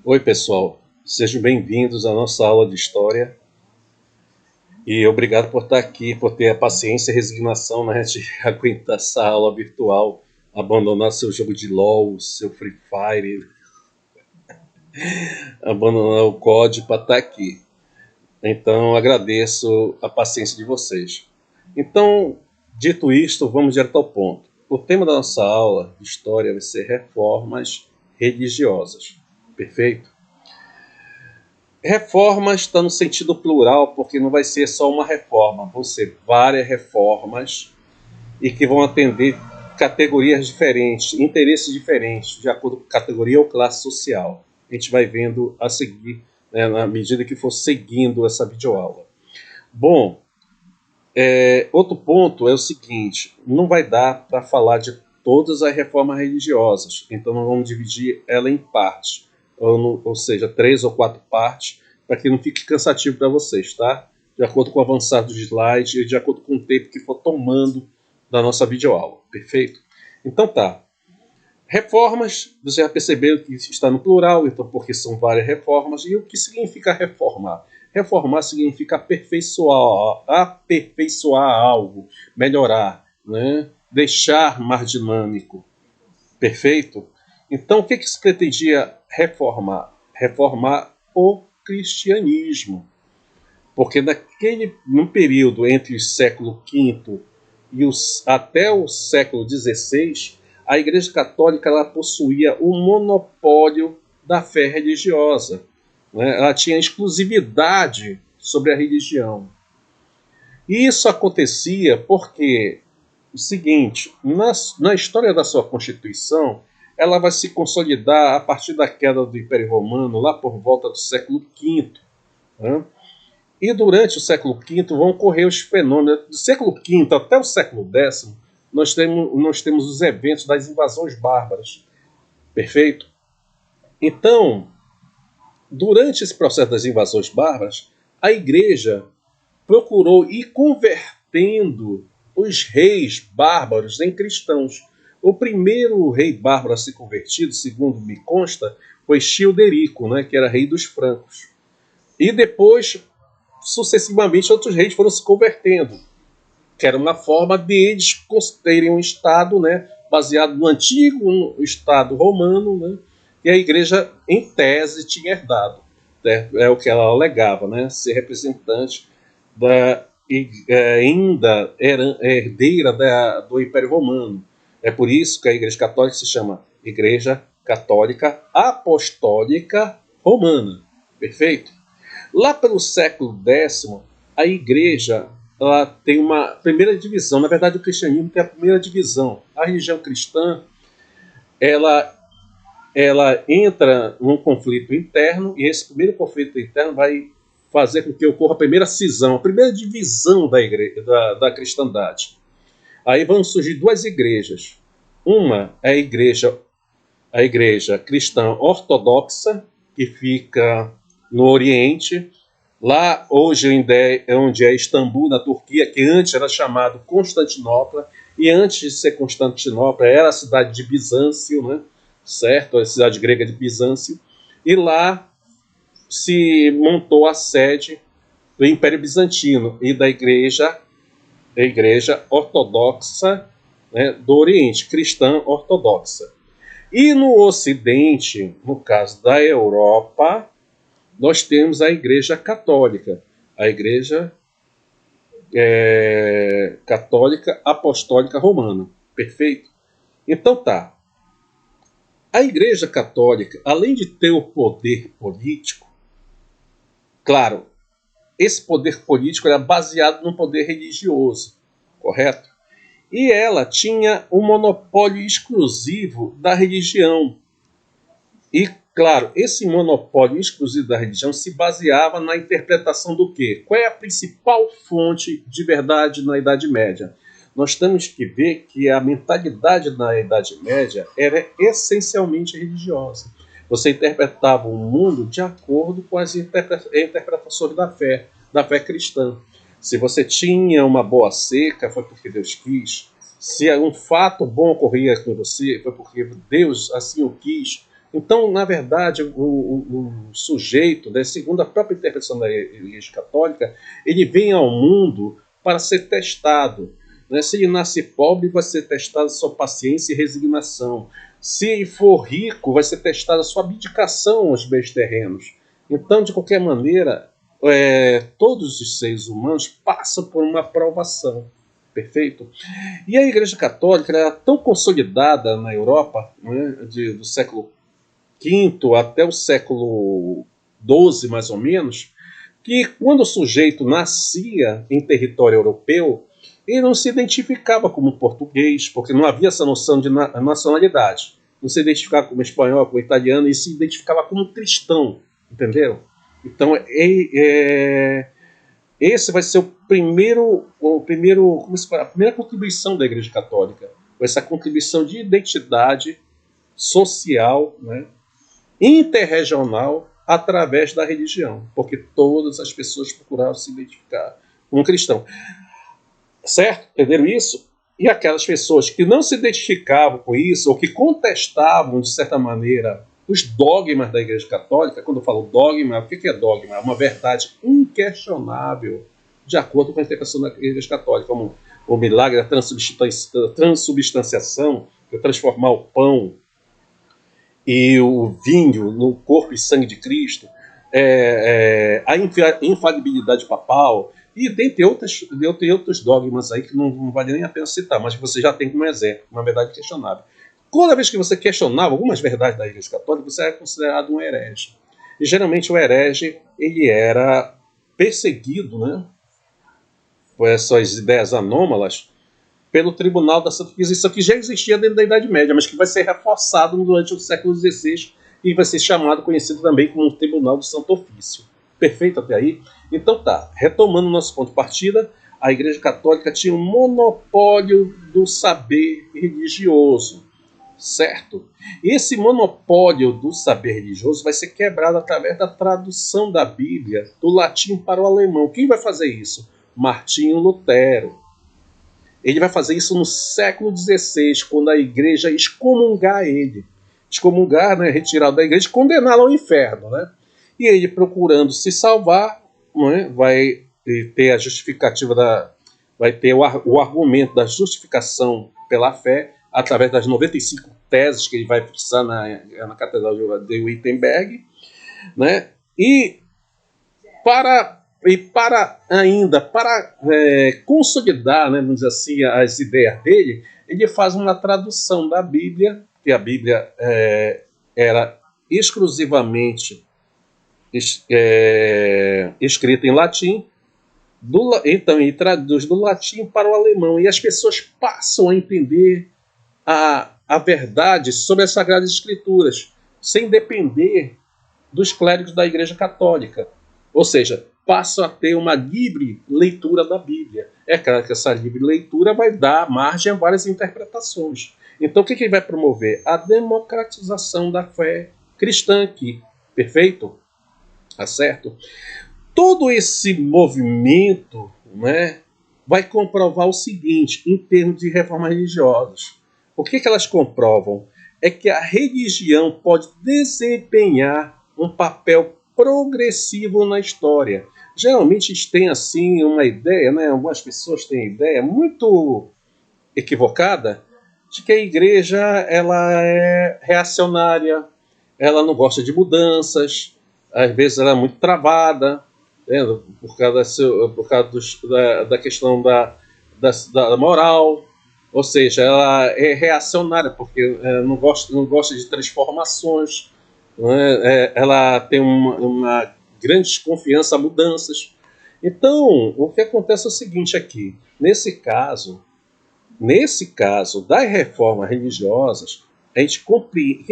Oi, pessoal. Sejam bem-vindos à nossa aula de História. E obrigado por estar aqui, por ter a paciência e resignação, né, de aguentar essa aula virtual, abandonar seu jogo de LoL, seu Free Fire, abandonar o COD para estar aqui. Então, agradeço a paciência de vocês. Então, dito isto, vamos direto ao ponto. O tema da nossa aula de História vai ser reformas religiosas. Perfeito? Reforma está no sentido plural, porque não vai ser só uma reforma, vão ser várias reformas e que vão atender categorias diferentes, interesses diferentes, de acordo com categoria ou classe social. A gente vai vendo a seguir, né, na medida que for seguindo essa videoaula. Bom, outro ponto é o seguinte, não vai dar para falar de todas as reformas religiosas, então nós vamos dividir ela em partes, ou seja, 3 ou 4 partes, para que não fique cansativo para vocês, tá? De acordo com o avançar dos slides e de acordo com o tempo que for tomando da nossa videoaula, perfeito? Então tá. Reformas, você já percebeu que está no plural, então porque são várias reformas. E o que significa reformar? Reformar significa aperfeiçoar algo, melhorar, né? Deixar mais dinâmico. Perfeito? Então, o que se pretendia reformar? Reformar o cristianismo. Porque no período entre o século V até o século XVI, a Igreja Católica ela possuía o monopólio da fé religiosa. Né? Ela tinha exclusividade sobre a religião. E isso acontecia porque, o seguinte, na história da sua Constituição, ela vai se consolidar a partir da queda do Império Romano, lá por volta do século V. Né? E durante o século V vão ocorrer os fenômenos. Do século V até o século X, nós temos os eventos das invasões bárbaras. Perfeito? Então, durante esse processo das invasões bárbaras, a Igreja procurou ir convertendo os reis bárbaros em cristãos. O primeiro rei bárbaro a ser convertido, segundo me consta, foi Childerico, né, que era rei dos francos. E depois, sucessivamente, outros reis foram se convertendo, que era uma forma de eles terem um Estado, né, baseado no antigo Estado romano, né, que a Igreja, em tese, tinha herdado. É o que ela alegava, né, ser representante ainda herdeira do Império Romano. É por isso que a Igreja Católica se chama Igreja Católica Apostólica Romana. Perfeito? Lá pelo século X, a Igreja ela tem uma primeira divisão. Na verdade, o cristianismo tem a primeira divisão. A religião cristã ela entra num conflito interno, e esse primeiro conflito interno vai fazer com que ocorra a primeira cisão, a primeira divisão da cristandade. Aí vão surgir duas igrejas. Uma é a igreja cristã ortodoxa, que fica no Oriente, lá hoje onde é Istambul, na Turquia, que antes era chamado Constantinopla, e antes de ser Constantinopla era a cidade de Bizâncio, né? Certo? A cidade grega de Bizâncio, e lá se montou a sede do Império Bizantino e da Igreja Ortodoxa, né, do Oriente, cristã ortodoxa. E no Ocidente, no caso da Europa, nós temos a Igreja Católica, a Igreja Católica Apostólica Romana. Perfeito? Então tá. A Igreja Católica, além de ter o poder político, claro, esse poder político era baseado no poder religioso, correto? E ela tinha um monopólio exclusivo da religião. E, claro, esse monopólio exclusivo da religião se baseava na interpretação do quê? Qual é a principal fonte de verdade na Idade Média? Nós temos que ver que a mentalidade na Idade Média era essencialmente religiosa. Você interpretava o mundo de acordo com as interpretações da fé cristã. Se você tinha uma boa seca, foi porque Deus quis. Se um fato bom ocorria com você, foi porque Deus assim o quis. Então, na verdade, o sujeito, né, segundo a própria interpretação da Igreja Católica, ele vem ao mundo para ser testado. Né? Se ele nasce pobre, vai ser testada sua paciência e resignação. Se ele for rico, vai ser testada sua abdicação aos bens terrenos. Então, de qualquer maneira, todos os seres humanos passam por uma provação. Perfeito? E a Igreja Católica era tão consolidada na Europa, né, do século V até o século XII, mais ou menos, que quando o sujeito nascia em território europeu, ele não se identificava como português, porque não havia essa noção de nacionalidade. Não se identificava como espanhol, como italiano, e se identificava como cristão, entenderam? Então, esse vai ser a primeira contribuição da Igreja Católica, essa contribuição de identidade social, né, interregional, através da religião, porque todas as pessoas procuraram se identificar como cristão. Certo? Entenderam isso? E aquelas pessoas que não se identificavam com isso, ou que contestavam, de certa maneira, os dogmas da Igreja Católica, quando eu falo dogma, o que é dogma? É uma verdade inquestionável, de acordo com a interpretação da Igreja Católica, como o milagre da transubstanciação, de transformar o pão e o vinho no corpo e sangue de Cristo, a infalibilidade papal, e dentre outros dogmas aí que não vale nem a pena citar, mas que você já tem como exemplo, uma verdade questionável. Toda vez que você questionava algumas verdades da Igreja Católica, você era considerado um herege. E geralmente o herege ele era perseguido, né, por essas ideias anômalas, pelo Tribunal da Santa Inquisição, que já existia dentro da Idade Média, mas que vai ser reforçado durante o século XVI e vai ser conhecido também como o Tribunal do Santo Ofício. Perfeito até aí? Então tá, retomando o nosso ponto de partida, a Igreja Católica tinha um monopólio do saber religioso, certo? E esse monopólio do saber religioso vai ser quebrado através da tradução da Bíblia do latim para o alemão. Quem vai fazer isso? Martinho Lutero. Ele vai fazer isso no século XVI, quando a igreja excomungar ele. Excomungar, né, retirá-lo da igreja e condená-lo ao inferno. Né? E ele, procurando se salvar, né, vai ter a justificativa vai ter o argumento da justificação pela fé, através das 95 teses que ele vai fixar na Catedral de Wittenberg. Né? E para consolidar, né, vamos dizer assim, as ideias dele, ele faz uma tradução da Bíblia, que a Bíblia era exclusivamente escrita em latim, então ele traduz do latim para o alemão, e as pessoas passam a entender a verdade sobre as Sagradas Escrituras, sem depender dos clérigos da Igreja Católica. Ou seja, passam a ter uma livre leitura da Bíblia. É claro que essa livre leitura vai dar margem a várias interpretações. Então, o que ele vai promover? A democratização da fé cristã aqui. Perfeito? Tá certo? Todo esse movimento, né, vai comprovar o seguinte, em termos de reformas religiosas. O que elas comprovam? É que a religião pode desempenhar um papel progressivo na história. Geralmente a gente tem assim uma ideia, né? Algumas pessoas têm ideia muito equivocada de que a igreja ela é reacionária, ela não gosta de mudanças, às vezes ela é muito travada, né? por causa da questão da moral, ou seja, ela é reacionária porque não gosta de transformações. Ela tem uma grande desconfiança a mudanças. Então, o que acontece é o seguinte aqui. Nesse caso das reformas religiosas, o que a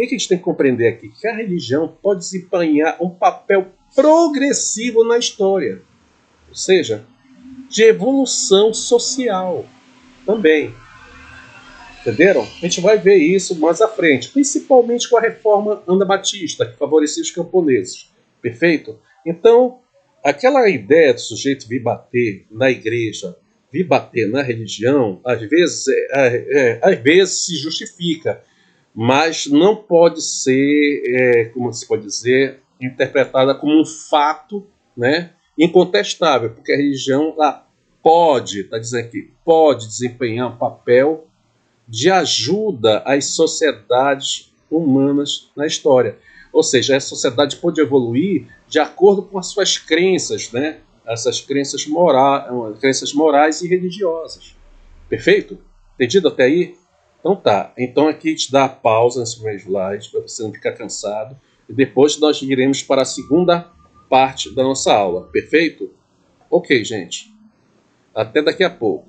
gente tem que compreender aqui? Que a religião pode desempenhar um papel progressivo na história. Ou seja, de evolução social também. Entenderam? A gente vai ver isso mais à frente, principalmente com a reforma anabatista, que favorecia os camponeses. Perfeito? Então, aquela ideia do sujeito vir bater na igreja, vir bater na religião, às vezes se justifica. mas não pode ser, como se pode dizer, interpretada como um fato, né, incontestável, porque a religião pode, está dizendo aqui, pode desempenhar um papel de ajuda às sociedades humanas na história. Ou seja, a sociedade pode evoluir de acordo com as suas crenças, né? Essas crenças morais e religiosas. Perfeito? Entendido até aí? Então tá. Então aqui te dá a pausa nesse primeiro slide, para você não ficar cansado. E depois nós iremos para a segunda parte da nossa aula. Perfeito? Ok, gente. Até daqui a pouco.